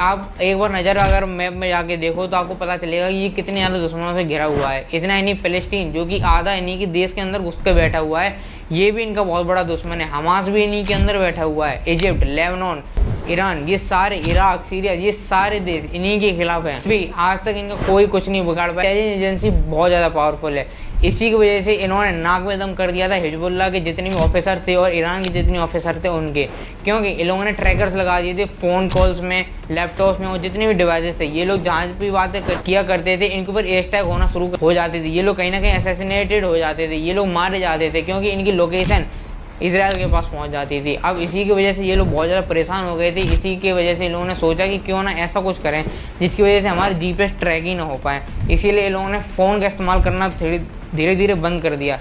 आप एक बार नज़र अगर मैप में जाके देखो तो आपको पता चलेगा ये कितने ज़्यादा दुश्मनों से घिरा हुआ है। इतना इन्हीं फ़लस्तीन जो कि आधा इन्हीं के देश के अंदर घुस के बैठा हुआ है, ये भी इनका बहुत बड़ा दुश्मन है। हमास भी इन्हीं के अंदर बैठा हुआ है। इजिप्ट, लेबनान, ईरान, ये सारे, इराक, सीरिया, ये सारे देश इन्हीं के खिलाफ हैं। भी आज तक इनका कोई कुछ नहीं बिगाड़ पाया। इंटेलिजेंस एजेंसी बहुत ज़्यादा पावरफुल है। इसी की वजह से इन्होंने नाक में दम कर दिया था हिजबुल्लाह के जितने भी ऑफिसर थे और ईरान के जितने ऑफिसर थे उनके, क्योंकि इन लोगों ने ट्रैकर्स लगा दिए थे फ़ोन कॉल्स में, लैपटॉप्स में और जितने भी डिवाइसेस थे। ये लोग जहाँ भी बातें किया करते थे इनके ऊपर एयर स्ट्राइक होना शुरू हो जाती थी। ये लोग कहीं ना कहीं असैसिनेटेड हो जाते थे, ये लोग मारे जाते थे, क्योंकि इनकी लोकेशन इजराइल के पास पहुंच जाती थी। अब इसी की वजह से ये लोग बहुत ज़्यादा परेशान हो गए थे। इसी की वजह से इन लोगों ने सोचा कि क्यों ना ऐसा कुछ करें जिसकी वजह से हमारे जीपीएस ट्रैक ही ना हो पाए। इसीलिए इन लोगों ने फ़ोन का इस्तेमाल करना धीरे धीरे बंद कर दिया।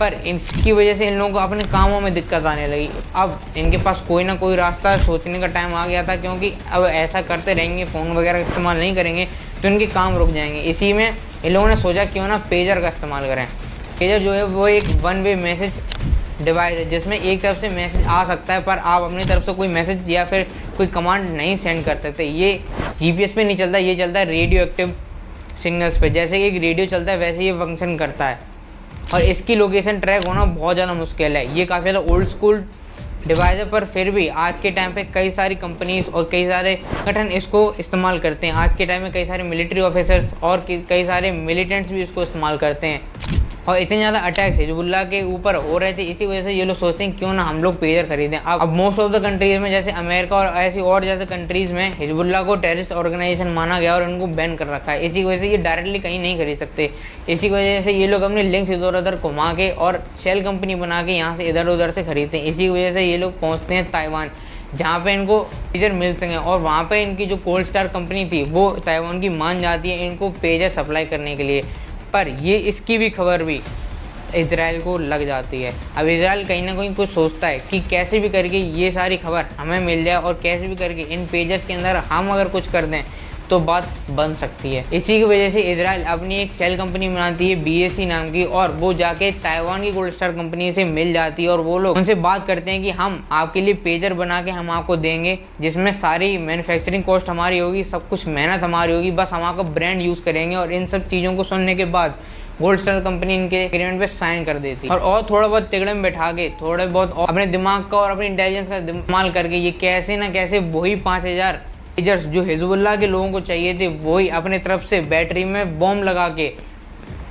पर इसकी वजह से इन लोगों को अपने कामों में दिक्कत आने लगी। अब इनके पास कोई ना कोई रास्ता सोचने का टाइम आ गया था, क्योंकि अब ऐसा करते रहेंगे, फ़ोन वगैरह का इस्तेमाल नहीं करेंगे तो इनके काम रुक जाएंगे। इसी में इन लोगों ने सोचा क्यों ना पेजर का इस्तेमाल करें। पेजर जो है वो एक वन वे मैसेज डिवाइस है, जिसमें एक तरफ से मैसेज आ सकता है पर आप अपनी तरफ से कोई मैसेज या फिर कोई कमांड नहीं सेंड कर सकते। ये जीपीएस पे नहीं चलता, ये चलता है रेडियो एक्टिव सिग्नल्स पे। जैसे कि एक रेडियो चलता है वैसे ये फंक्शन करता है और इसकी लोकेशन ट्रैक होना बहुत ज़्यादा मुश्किल है। ये काफ़ी ज़्यादा ओल्ड स्कूल डिवाइस है, पर फिर भी आज के टाइम पे कई सारी कंपनीज और कई सारे संगठन इसको इस्तेमाल करते हैं। आज के टाइम में कई सारे मिलिट्री ऑफिसर्स और कई सारे मिलिटेंट्स भी इसको इस्तेमाल करते हैं। और इतने ज़्यादा अटैक्स हिजबुल्लाह के ऊपर हो रहे थे, इसी वजह से ये लोग सोचते हैं क्यों ना हम लोग पेजर खरीदें। अब मोस्ट ऑफ द कंट्रीज़ में जैसे अमेरिका और ऐसी और जैसे कंट्रीज़ में हिजबुल्लाह को टेररिस्ट ऑर्गेनाइजेशन माना गया और उनको बैन कर रखा है। इसी वजह से ये डायरेक्टली कहीं नहीं खरीद सकते। इसी वजह से ये लोग अपने लिंक्स इधर उधर घुमा के और शेल कंपनी बना के यहाँ से इधर उधर से खरीदते हैं। इसी वजह से ये लोग पहुँचते हैं ताइवान, जहाँ पे इनको पेजर मिल सकें, और वहाँ पे इनकी जो कोल्ड स्टार कंपनी थी वो ताइवान की मान जाती है इनको पेजर सप्लाई करने के लिए। पर ये इसकी भी खबर भी इजराइल को लग जाती है। अब इजराइल कहीं ना कहीं कुछ सोचता है कि कैसे भी करके ये सारी खबर हमें मिल जाए और कैसे भी करके इन पेजेस के अंदर हम अगर कुछ कर दें तो बात बन सकती है। इसी की वजह से इजराइल अपनी एक शेल कंपनी बनाती है BAC नाम की, और वो जाके ताइवान की गोल्ड स्टार कंपनी से मिल जाती है और वो लोग उनसे बात करते हैं कि हम आपके लिए पेजर बना के हम आपको देंगे, जिसमें सारी मैन्युफैक्चरिंग कॉस्ट हमारी होगी, सब कुछ मेहनत हमारी होगी, बस हम आपका ब्रांड यूज़ करेंगे। और इन सब चीज़ों को सुनने के बाद गोल्ड स्टार कंपनी इनके एग्रीमेंट पे साइन कर देती है और थोड़ा बहुत तिगड़े में बैठा के, थोड़े बहुत अपने दिमाग का और अपनी इंटेलिजेंस का इस्तेमाल करके ये कैसे ना कैसे वही 5000 पेजर्स जो हिजबुल्लाह के लोगों को चाहिए थे वही अपने तरफ से बैटरी में बॉम्ब लगा के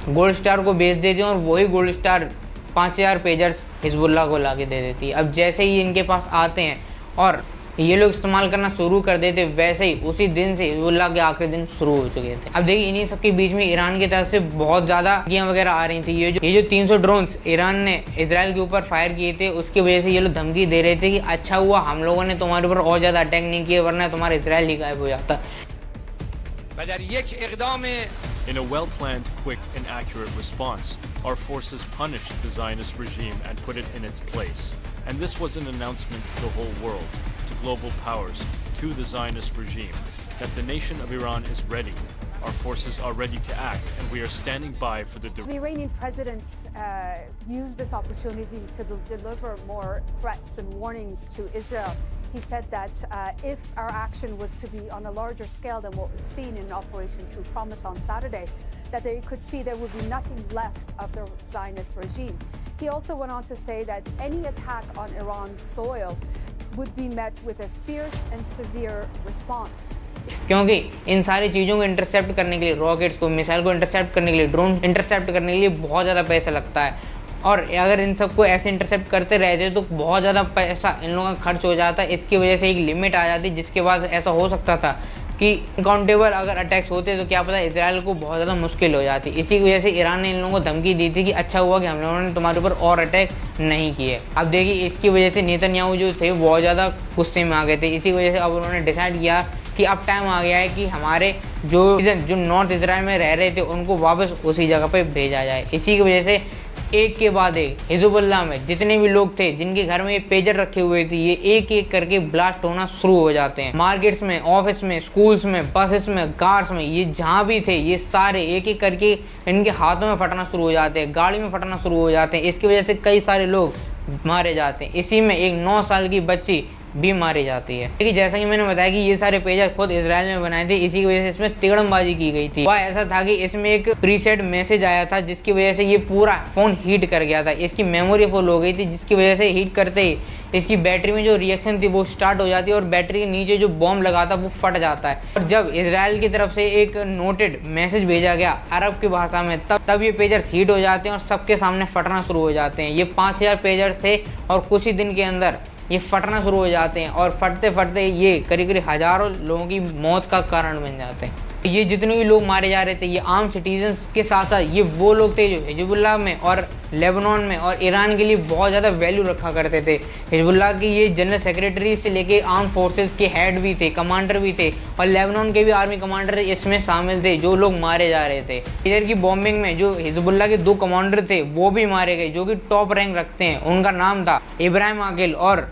गोल्ड स्टार को बेच देती है, और वही गोल्ड स्टार 5000 पेजर्स हिजबुल्लाह को ला के दे देती है। अब जैसे ही इनके पास आते हैं और ये लोग इस्तेमाल करना शुरू कर देते, वैसे ही उसी दिन से हिजबुल्लाह के आखिरी दिन शुरू हो चुके थे। अब देखिए इन्हीं सब के बीच में ईरान की तरफ से बहुत ज़्यादा धमकियाँ वगैरह आ रही थी। ये जो 300 ड्रोन्स ईरान ने इजराइल के ऊपर फायर किए थे उसकी वजह से ये लोग धमकी दे रहे थे कि अच्छा हुआ हम लोगों ने तुम्हारे ऊपर और ज़्यादा अटैक नहीं किया, वरना तुम्हारा इजराइल ही गायब हो जाता। In a well-planned, quick and accurate response, our forces punished the Zionist regime and put it in its place. And this was an announcement to the whole world, to global powers, to the Zionist regime, that the nation of Iran is ready. Our forces are ready to act, and we are standing by for the Iranian president used this opportunity to deliver more threats and warnings to Israel. He said that if our action was to be on a larger scale than what we've seen in Operation True Promise on Saturday, that they could see there would be nothing left of the Zionist regime. He also went on to say that any attack on Iran's soil would be met with a fierce and severe response. क्योंकि इन सारी चीज़ों को intercept करने के लिए, rockets को, missile को intercept करने के लिए, ड्रोन इंटरसेप्ट करने के लिए बहुत ज़्यादा पैसा लगता है, और अगर इन सबको ऐसे इंटरसेप्ट करते रहते तो बहुत ज़्यादा पैसा इन लोगों का खर्च हो जाता है। इसकी वजह से एक लिमिट आ जाती, जिसके बाद ऐसा हो सकता था कि अनकाउंटेबल अगर अटैक्स होते तो क्या पता इजराइल को बहुत ज़्यादा मुश्किल हो जाती। इसी की वजह से ईरान ने इन लोगों को धमकी दी थी कि अच्छा हुआ कि हम लोगों ने तुम्हारे ऊपर और अटैक नहीं किए। अब देखिए इसकी वजह से नेतन्याहू जो थे बहुत ज़्यादा गुस्से में आ गए थे। इसी वजह से अब उन्होंने डिसाइड किया कि अब टाइम आ गया है कि हमारे जो नॉर्थ इजराइल में रह रहे थे उनको वापस उसी जगह पे भेजा जाए। इसी की वजह से एक के बाद एक हिजबुल्लाह में जितने भी लोग थे जिनके घर में ये पेजर रखे हुए थे, ये एक एक करके ब्लास्ट होना शुरू हो जाते हैं। मार्केट्स में, ऑफिस में, स्कूल्स में, बसेस में, कार्स में, ये जहाँ भी थे ये सारे एक एक करके इनके हाथों में फटना शुरू हो जाते हैं, गाड़ी में फटना शुरू हो जाते हैं। इसकी वजह से कई सारे लोग मारे जाते हैं। इसी में एक 9 साल की बच्ची भी मारी जाती है। लेकिन जैसा कि मैंने बताया कि ये सारे पेजेस खुद इजराइल ने बनाए थे, इसी की वजह से इसमें तिगड़मबाजी की गई थी। वह ऐसा था कि इसमें एक प्रीसेट मैसेज आया था जिसकी वजह से ये पूरा फोन हीट कर गया था। इसकी मेमोरी फुल हो गई थी जिसकी वजह से हीट करते ही इसकी बैटरी में जो रिएक्शन थी वो स्टार्ट हो जाती है और बैटरी के नीचे जो बॉम्ब लगा था वो फट जाता है। और जब इजराइल की तरफ से एक नोटेड मैसेज भेजा गया अरब की भाषा में, तब ये पेजर्स हीट हो जाते हैं और सबके सामने फटना शुरू हो जाते हैं। ये 5000 पेजर्स थे और कुछ ही दिन के अंदर ये फटना शुरू हो जाते हैं और फटते फटते ये करीब करीब हजारों लोगों की मौत का कारण बन जाते हैं। ये जितने भी लोग मारे जा रहे थे ये आम सिटीजन के साथ साथ ये वो लोग थे जो हिजबुल्लाह में और लेबनान में और ईरान के लिए बहुत ज़्यादा वैल्यू रखा करते थे। हिजबुल्लाह की ये जनरल सेक्रेटरी से लेके आर्म फोर्सेस के हेड भी थे, कमांडर भी थे और लेबनान के भी आर्मी कमांडर इसमें शामिल थे जो लोग मारे जा रहे थे। इधर की बॉम्बिंग में जो हिजबुल्लाह के 2 कमांडर थे वो भी मारे गए जो कि टॉप रैंक रखते हैं। उनका नाम था इब्राहिम आकिल और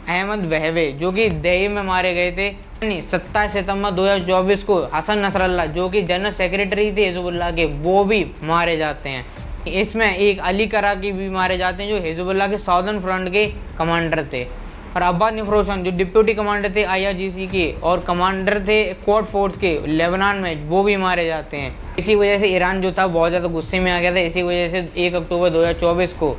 अहमद वहबे जो कि दही में मारे गए थे। 27 सितंबर 2024 को हसन नसरल्ला जो कि जनरल सेक्रेटरी थे हिजबुल्लाह के वो भी मारे जाते हैं। इसमें एक अली कराकी भी मारे जाते हैं जो हिजबुल्लाह के साउदर्न फ्रंट के कमांडर थे। और अब्बास निफ्रोशन जो डिप्टी कमांडर थे IRGC के और कमांडर थे क्वाड फोर्स के लेबनान में वो भी मारे जाते हैं। इसी वजह से ईरान जो था बहुत ज़्यादा गुस्से में आ गया था। इसी वजह से 1 अक्टूबर 2024 को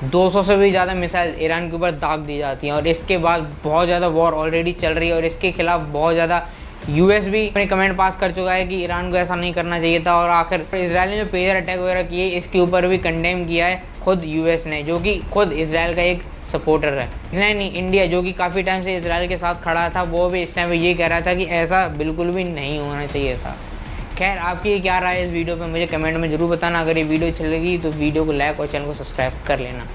200 से भी ज़्यादा मिसाइल ईरान के ऊपर दाग दी जाती हैं और इसके बाद बहुत ज़्यादा वॉर ऑलरेडी चल रही है और इसके खिलाफ बहुत ज़्यादा US भी अपने कमेंट पास कर चुका है कि ईरान को ऐसा नहीं करना चाहिए था। और आखिर इजराइल ने जो पेजर अटैक वगैरह किए इसके ऊपर भी कंडेम किया है खुद US ने जो कि खुद इजराइल का एक सपोर्टर है। नहीं, इंडिया जो कि काफ़ी टाइम से इजराइल के साथ खड़ा था वो भी इस टाइम ये कह रहा था कि ऐसा बिल्कुल भी नहीं होना चाहिए था। खैर आपकी क्या राय है इस वीडियो पे मुझे कमेंट में ज़रूर बताना। अगर ये वीडियो अच्छी लगी तो वीडियो को लाइक और चैनल को सब्सक्राइब कर लेना।